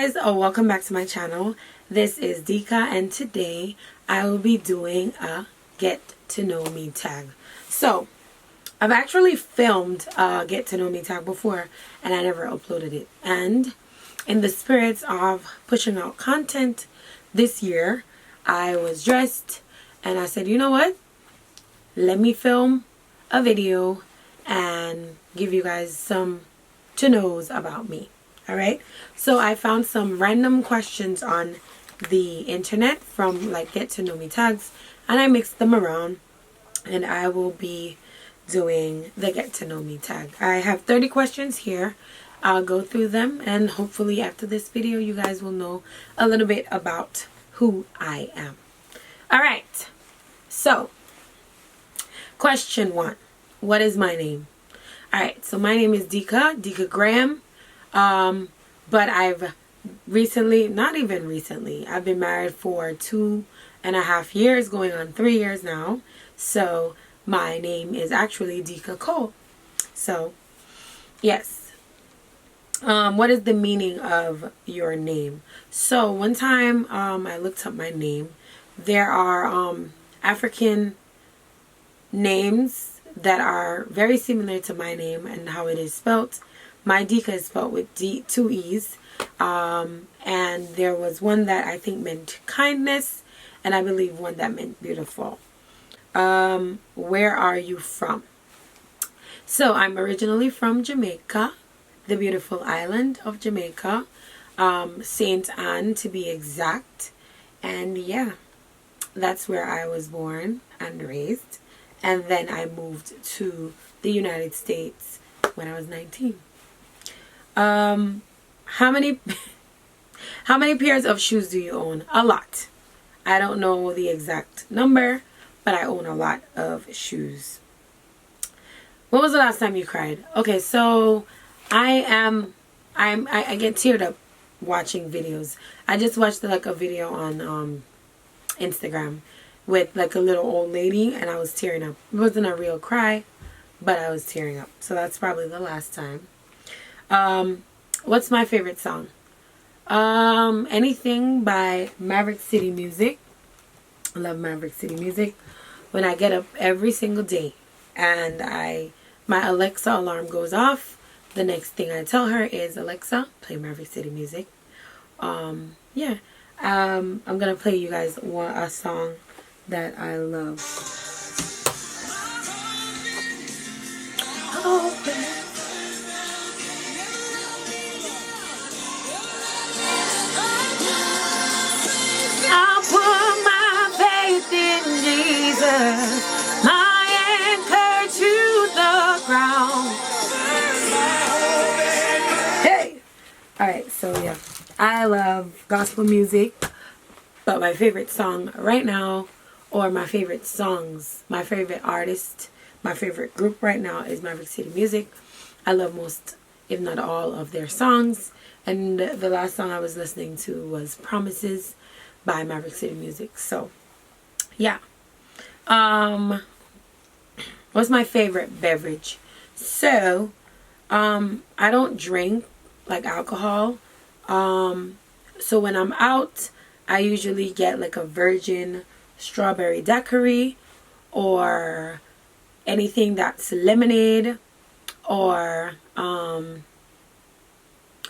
guys, welcome back to my channel. This is Dika, and today I will be doing a get to know me tag. So I've actually filmed a get to know me tag before and I never uploaded it, and in the spirits of pushing out content this year, I was dressed and I said, you know what, let me film a video and give you guys some to knows about me. Alright, so I found some random questions on the internet from like get to know me tags, and I mixed them around and I will be doing the get to know me tag. I have 30 questions here. I'll go through them, and hopefully after this video you guys will know a little bit about who I am. Alright, so question 1, what is my name? Alright, so my name is Dika Graham. But I've recently, not even recently, I've been married for 2.5 years, going on 3 years now. So my name is actually Dika Cole. So yes. What is the meaning of your name? So one time I looked up my name. There are African names that are very similar to my name and how it is spelt. My Dika is spelled with two E's. And there was one that I think meant kindness, and I believe one that meant beautiful. Where are you from? So I'm originally from Jamaica, the beautiful island of Jamaica, Saint Anne to be exact. And yeah, that's where I was born and raised. And then I moved to the United States when I was 19. How many pairs of shoes do you own? A lot. I don't know the exact number, but I own a lot of shoes. When was the last time you cried? Okay, so I get teared up watching videos. I just watched like a video on Instagram with like a little old lady, and I was tearing up. It wasn't a real cry, but I was tearing up. So that's probably the last time. What's my favorite song? Anything by Maverick City Music. I love Maverick City Music. When I get up every single day and my Alexa alarm goes off, the next thing I tell her is, Alexa, play Maverick City Music. Yeah. I'm gonna play you guys a song that I love. I'll put my faith in Jesus, my anchor to the ground. Hey! Alright, so yeah, I love gospel music, but my favorite song right now, or my favorite songs, my favorite artist, my favorite group right now is Maverick City Music. I love most, if not all, of their songs. And the last song I was listening to was Promises by Maverick City Music. So yeah. What's my favorite beverage? So I don't drink like alcohol. So when I'm out, I usually get like a virgin strawberry daiquiri, or anything that's lemonade, or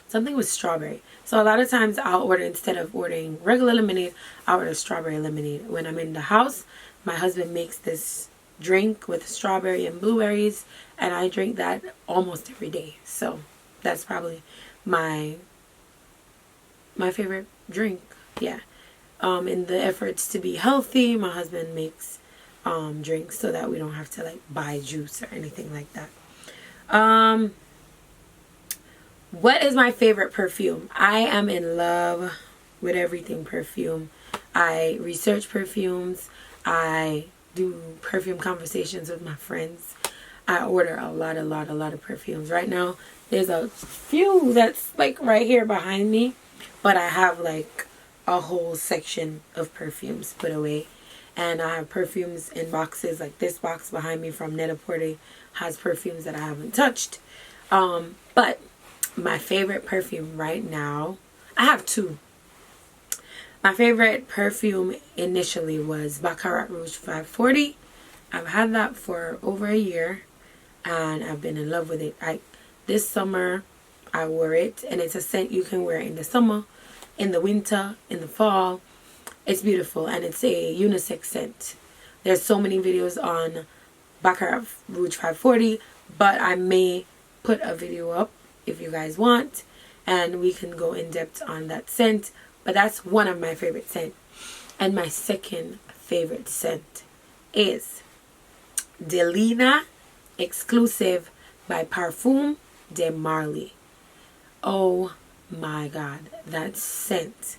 something with strawberry. So a lot of times I'll order, instead of ordering regular lemonade, I'll order strawberry lemonade. When I'm in the house, my husband makes this drink with strawberry and blueberries, and I drink that almost every day. So that's probably my favorite drink. Yeah. In the efforts to be healthy, my husband makes drinks so that we don't have to like buy juice or anything like that. What is my favorite perfume? I am in love with everything perfume. I research perfumes. I do perfume conversations with my friends. I order a lot of perfumes. Right now, there's a few that's like right here behind me, but I have like a whole section of perfumes put away. And I have perfumes in boxes, like this box behind me from Net-a-Porter has perfumes that I haven't touched. But my favorite perfume right now, I have two. My favorite perfume initially was Baccarat Rouge 540. I've had that for over a year and I've been in love with it. This summer I wore it, and it's a scent you can wear in the summer, in the winter, in the fall. It's beautiful, and it's a unisex scent. There's so many videos on Baccarat Rouge 540, but I may put a video up if you guys want, and we can go in depth on that scent. But that's one of my favorite scents. And my second favorite scent is Delina Exclusive by Parfum de Marly. Oh my god, that scent.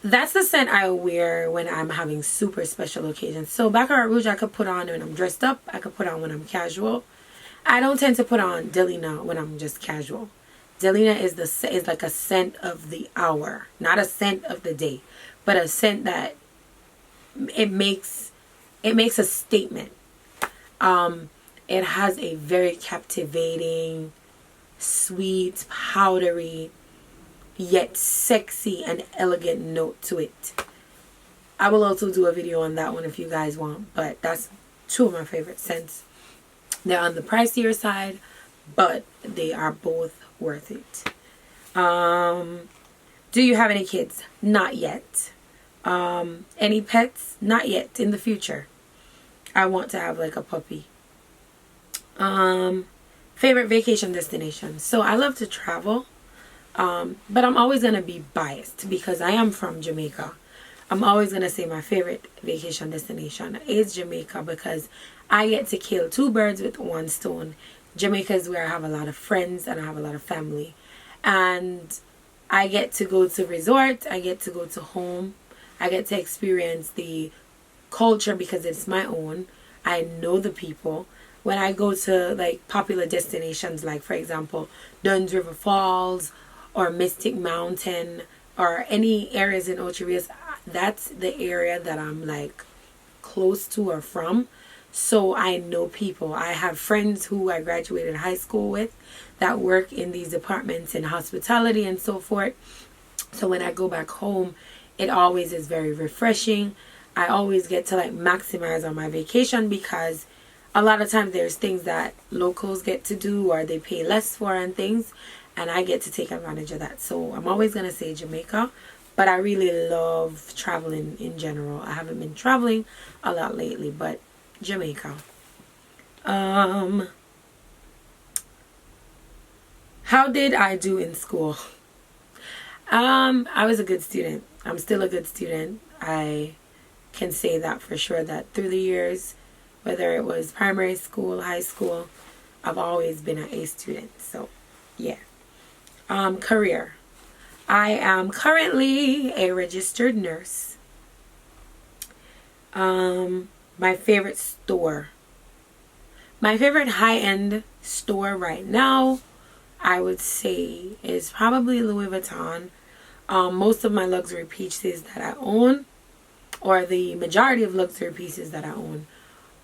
That's the scent I wear when I'm having super special occasions. So Baccarat Rouge I could put on when I'm dressed up. I could put on when I'm casual. I don't tend to put on Delina when I'm just casual. Delina is like a scent of the hour, not a scent of the day, but a scent that it makes a statement. It has a very captivating, sweet, powdery, yet sexy and elegant note to it. I will also do a video on that one if you guys want, but that's two of my favorite scents. They're on the pricier side, but they are both worth it. Do you have any kids? Not yet. Any pets? Not yet. In the future, I want to have like a puppy. Favorite vacation destination. So I love to travel, but I'm always going to be biased because I am from Jamaica. I'm always going to say my favorite vacation destination is Jamaica because I get to kill two birds with one stone. Jamaica is where I have a lot of friends and I have a lot of family. And I get to go to resort. I get to go to home. I get to experience the culture because it's my own. I know the people. When I go to like popular destinations, like for example, Dunn's River Falls or Mystic Mountain or any areas in Ocho Rios, that's the area that I'm like close to or from. So I know people. I have friends who I graduated high school with that work in these departments in hospitality and so forth. So when I go back home, it always is very refreshing. I always get to like maximize on my vacation because a lot of times there's things that locals get to do or they pay less for and things, and I get to take advantage of that. So I'm always going to say Jamaica, but I really love traveling in general. I haven't been traveling a lot lately, but Jamaica. How did I do in school? I was a good student. I'm still a good student. I can say that for sure, that through the years, whether it was primary school, high school, I've always been an A student. So, yeah. Career. I am currently a registered nurse. My favorite store. My favorite high-end store right now, I would say, is probably Louis Vuitton. Most of my luxury pieces that I own, or the majority of luxury pieces that I own,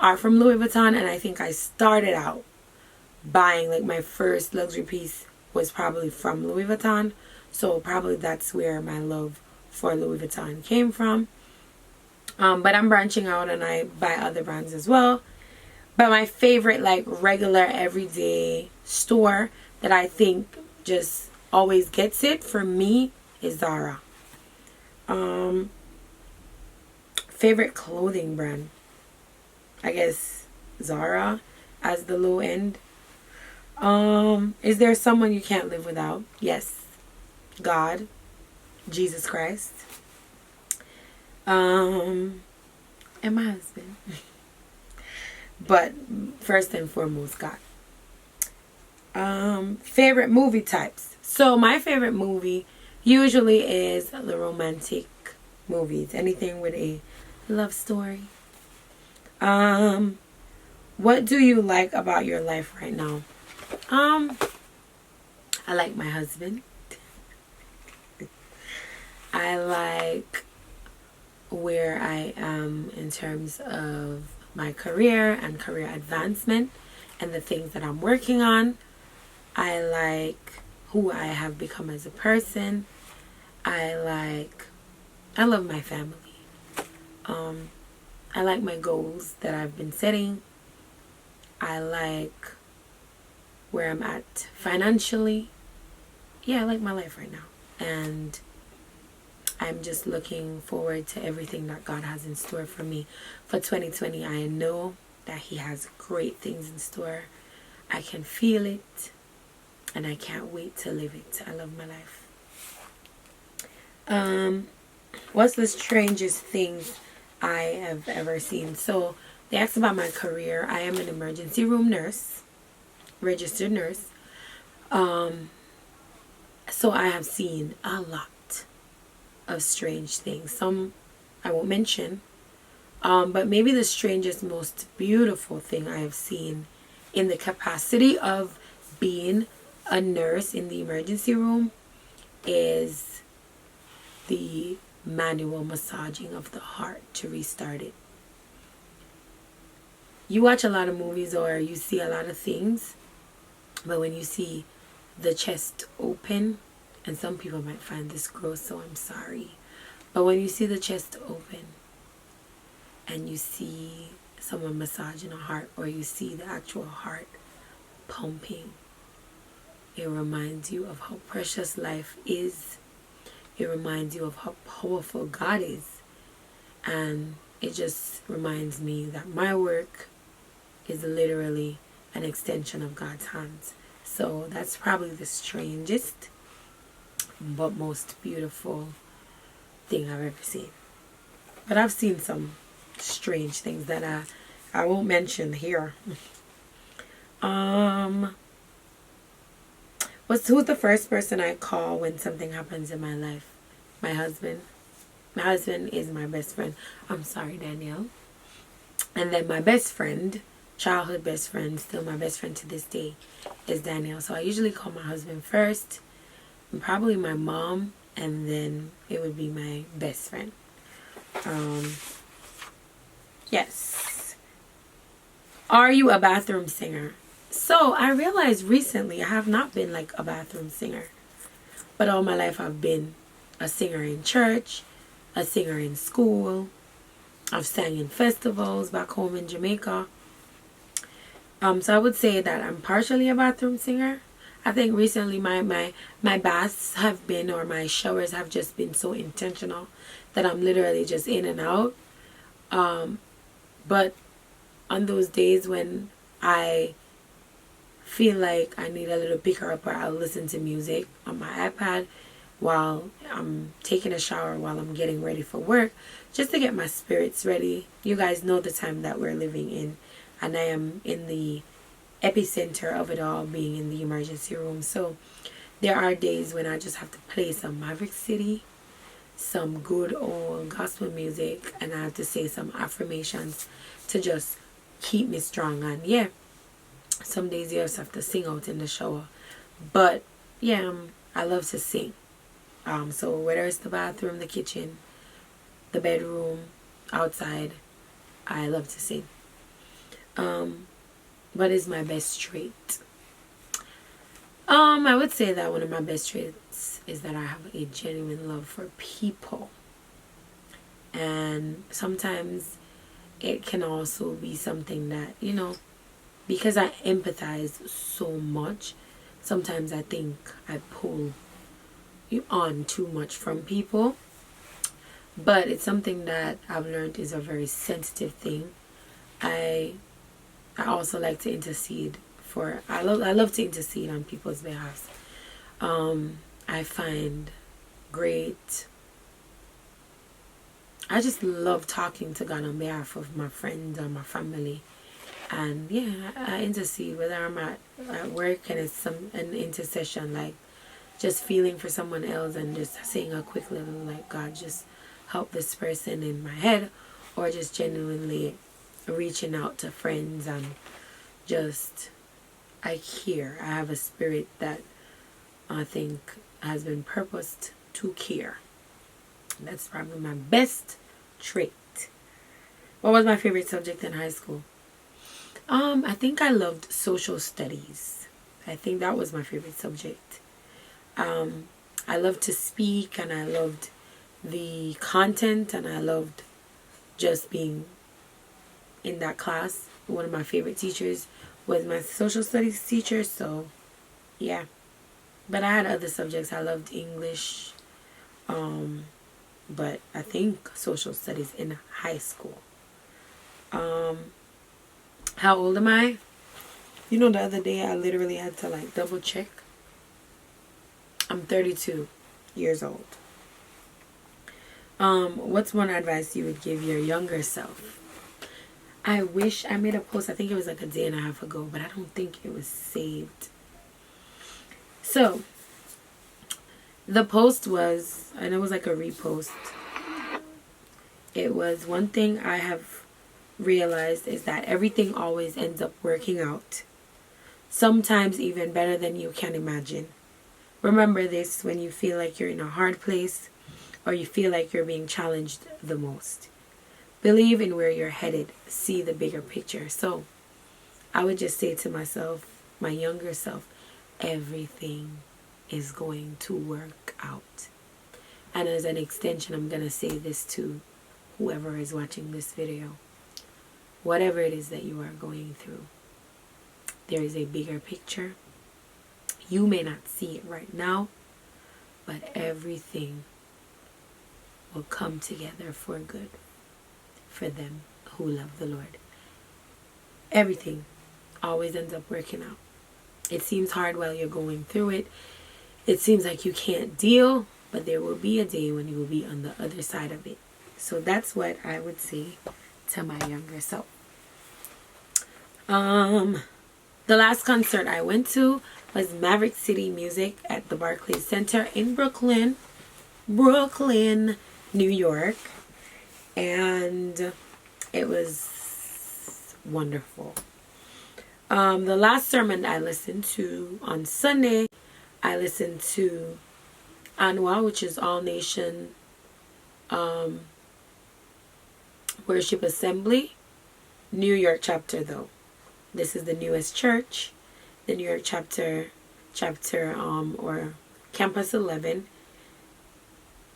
are from Louis Vuitton. And I think I started out buying, like my first luxury piece was probably from Louis Vuitton. So probably that's where my love for Louis Vuitton came from. But I'm branching out and I buy other brands as well. But my favorite like regular everyday store that I think just always gets it for me is Zara. Favorite clothing brand, I guess Zara as the low end. Is there someone you can't live without? Yes. God. Jesus Christ. And my husband. But first and foremost, God. Favorite movie types. So my favorite movie usually is the romantic movies. Anything with a love story. What do you like about your life right now? I like my husband. I like where I am in terms of my career and career advancement and the things that I'm working on. I like who I have become as a person. I love my family. I like my goals that I've been setting. I like where I'm at financially. Yeah, I like my life right now. And I'm just looking forward to everything that God has in store for me for 2020. I know that He has great things in store. I can feel it, and I can't wait to live it. I love my life. What's the strangest things I have ever seen? So they asked about my career. I am an emergency room nurse, registered nurse. So I have seen a lot of strange things. Some I won't mention. But maybe the strangest, most beautiful thing I have seen in the capacity of being a nurse in the emergency room is the manual massaging of the heart to restart it. You watch a lot of movies or you see a lot of things, but when you see the chest open, and some people might find this gross, so I'm sorry, but when you see the chest open and you see someone massaging a heart, or you see the actual heart pumping, it reminds you of how precious life is. It reminds you of how powerful God is. And it just reminds me that my work is literally an extension of God's hands. So that's probably the strangest but most beautiful thing I've ever seen. But I've seen some strange things that I won't mention here. Who's the first person I call when something happens in my life? My husband. My husband is my best friend. I'm sorry, Danielle. And then my best friend, childhood best friend, still my best friend to this day, is Danielle. So I usually call my husband first, and probably my mom, and then it would be my best friend. Yes. Are you a bathroom singer? So I realized recently I have not been like a bathroom singer. But all my life I've been a singer in church, a singer in school. I've sang in festivals back home in Jamaica. So I would say that I'm partially a bathroom singer. I think recently my baths have been, or my showers have just been so intentional that I'm literally just in and out. But on those days when I feel like I need a little picker up, or I'll listen to music on my iPad while I'm taking a shower, while I'm getting ready for work, just to get my spirits ready. You guys know the time that we're living in, and I am in the epicenter of it all, being in the emergency room. So there are days when I just have to play some Maverick City, some good old gospel music, and I have to say some affirmations to just keep me strong. And yeah, some days you just have to sing out in the shower. But yeah, I love to sing. So whether it's the bathroom, the kitchen, the bedroom, outside, I love to sing. What is my best trait? I would say that one of my best traits is that I have a genuine love for people. And sometimes it can also be something that, because I empathize so much, sometimes I think I pull you on too much from people. But it's something that I've learned is a very sensitive thing. I also like to intercede for, I love to intercede on people's behalf. I find I just love talking to God on behalf of my friends or my family. And yeah, I intercede, whether I'm at work and it's an intercession, like just feeling for someone else and just saying a quick little, like, God, just help this person in my head, or just genuinely reaching out to friends and just, I have a spirit that I think has been purposed to care. That's probably my best trait. What was my favorite subject in high school? I think I loved social studies. I think that was my favorite subject. I loved to speak, and I loved the content, and I loved just being in that class. One of my favorite teachers was my social studies teacher, so yeah. But I had other subjects. I loved English, but I think social studies in high school. How old am I? You know, the other day I literally had to like double check. I'm 32 years old. What's one advice you would give your younger self? I wish I made a post. I think it was like a day and a half ago, but I don't think it was saved. So, the post was, and it was like a repost. It was, one thing I have realized is that everything always ends up working out. Sometimes even better than you can imagine. Remember this when you feel like you're in a hard place or you feel like you're being challenged the most. Believe in where you're headed. See the bigger picture. So, I would just say to myself, my younger self, everything is going to work out. And as an extension, I'm going to say this to whoever is watching this video. Whatever it is that you are going through, there is a bigger picture. You may not see it right now, but everything will come together for good for them who love the Lord. Everything always ends up working out. It seems hard while you're going through it. It seems like you can't deal, but there will be a day when you will be on the other side of it. So that's what I would say to my younger self. The last concert I went to was Maverick City Music at the Barclays Center in Brooklyn, New York. And it was wonderful. The last sermon I listened to on Sunday, I listened to ANWA, which is All Nation Worship Assembly, New York chapter though. This is the newest church, the New York chapter or Campus 11.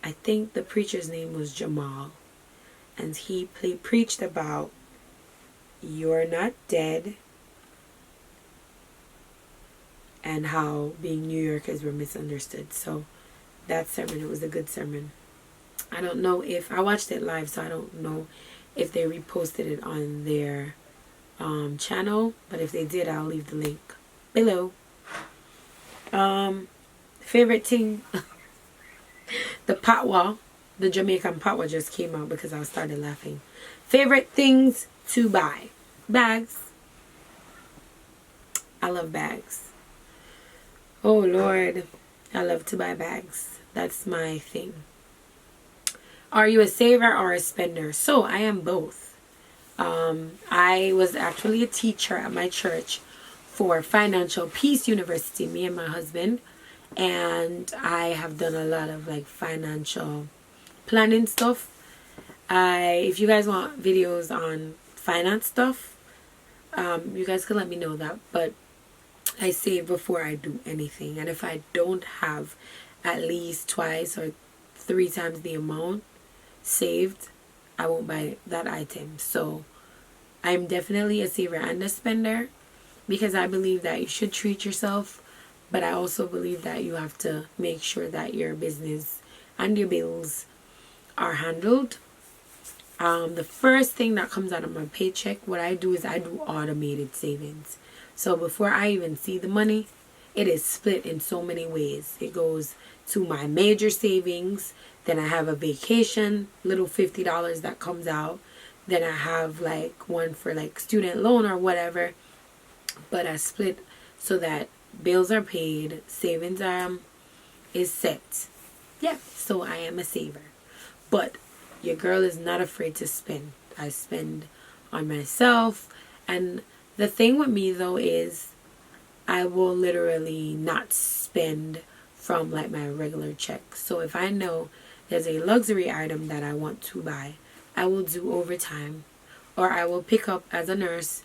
I think the preacher's name was Jamal, and he preached about you're not dead and how being New Yorkers were misunderstood. So that sermon, it was a good sermon. I don't know if I watched it live, so I don't know if they reposted it on their channel, but if they did, I'll leave the link below. Favorite thing, the patwa, the Jamaican patwa just came out because I started laughing. Favorite things to buy: bags. I love bags. Oh Lord, I love to buy bags. That's my thing. Are you a saver or a spender? So I am both. I was actually a teacher at my church for Financial Peace University, me and my husband, and I have done a lot of like financial planning stuff. If you guys want videos on finance stuff, you guys can let me know that, but I save before I do anything, and if I don't have at least twice or 3 times the amount saved, I won't buy that item. So I'm definitely a saver and a spender, because I believe that you should treat yourself, but I also believe that you have to make sure that your business and your bills are handled. The first thing that comes out of my paycheck, what I do is I do automated savings. So before I even see the money, it is split in so many ways. It goes to my major savings, then I have a vacation, little $50 that comes out. Then I have like one for like student loan or whatever. But I split so that bills are paid, savings is set. Yeah, so I am a saver. But your girl is not afraid to spend. I spend on myself. And the thing with me though is I will literally not spend from like my regular check. So if I know there's a luxury item that I want to buy, I will do overtime, or I will pick up as a nurse.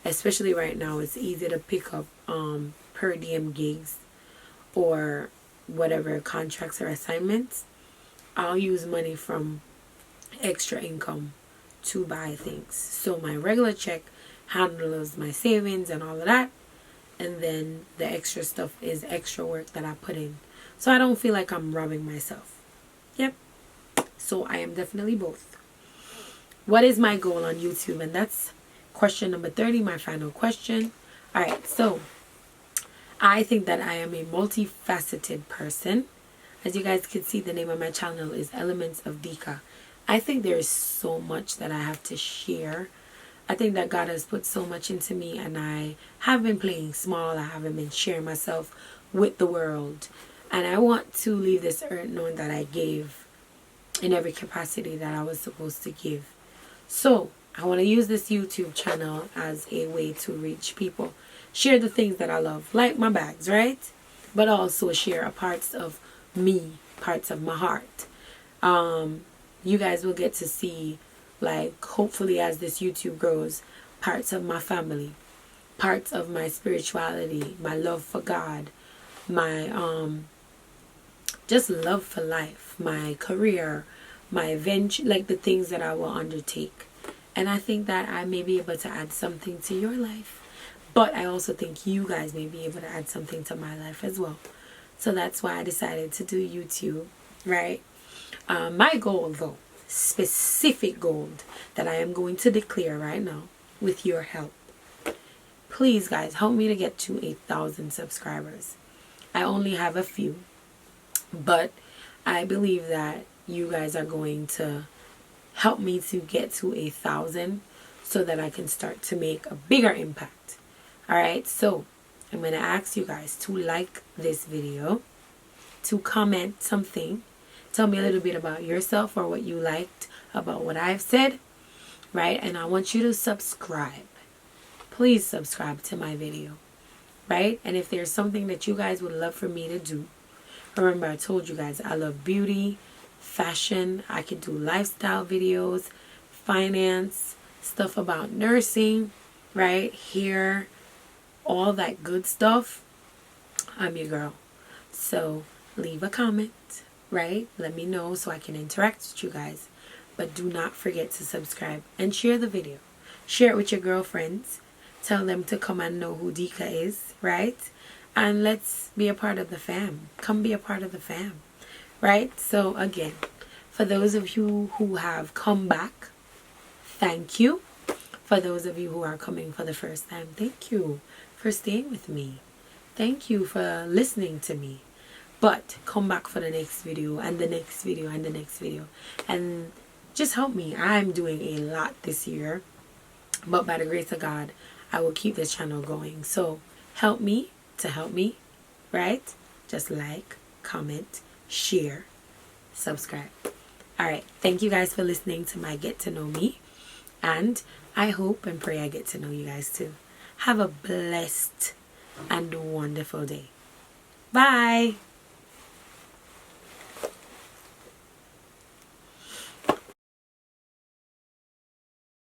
Especially right now, it's easy to pick up per diem gigs, or whatever contracts or assignments, I'll use money from extra income to buy things. So my regular check handles my savings and all of that, and then the extra stuff is extra work that I put in. So I don't feel like I'm robbing myself. Yep. So I am definitely both. What is my goal on YouTube? And that's question number 30, my final question. Alright, so I think that I am a multifaceted person. As you guys can see, the name of my channel is Elements of Dika. I think there is so much that I have to share. I think that God has put so much into me, and I have been playing small. I haven't been sharing myself with the world. And I want to leave this earth knowing that I gave in every capacity that I was supposed to give. So I want to use this YouTube channel as a way to reach people. Share the things that I love, like my bags, right? But also share parts of me, parts of my heart. You guys will get to see, like, hopefully as this YouTube grows, parts of my family, parts of my spirituality, my love for God, my just love for life, my career, my adventure, like the things that I will undertake. And I think that I may be able to add something to your life, but I also think you guys may be able to add something to my life as well. So that's why I decided to do YouTube, right? My goal, though, specific goal that I am going to declare right now with your help. Please, guys, help me to get to 1,000 subscribers. I only have a few, but I believe that you guys are going to help me to get to 1,000 so that I can start to make a bigger impact. Alright, so I'm going to ask you guys to like this video, to comment something, tell me a little bit about yourself or what you liked about what I've said, right? And I want you to subscribe. Please subscribe to my video, right? And if there's something that you guys would love for me to do, remember I told you guys I love beauty, fashion. I can do lifestyle videos, finance, stuff about nursing, right? Hair, all that good stuff. I'm your girl. So leave a comment, right? Let me know so I can interact with you guys. But do not forget to subscribe and share the video. Share it with your girlfriends. Tell them to come and know who Dika is, right? And let's be a part of the fam. Come be a part of the fam, right? So again, for those of you who have come back, thank you. For those of you who are coming for the first time, thank you for staying with me. Thank you for listening to me. But come back for the next video and the next video and the next video. And just help me. I'm doing a lot this year. But by the grace of God, I will keep this channel going. So help me to help me, right? Just like, comment, share, subscribe. Alright, thank you guys for listening to my Get to Know Me. And I hope and pray I get to know you guys too. Have a blessed and wonderful day. Bye.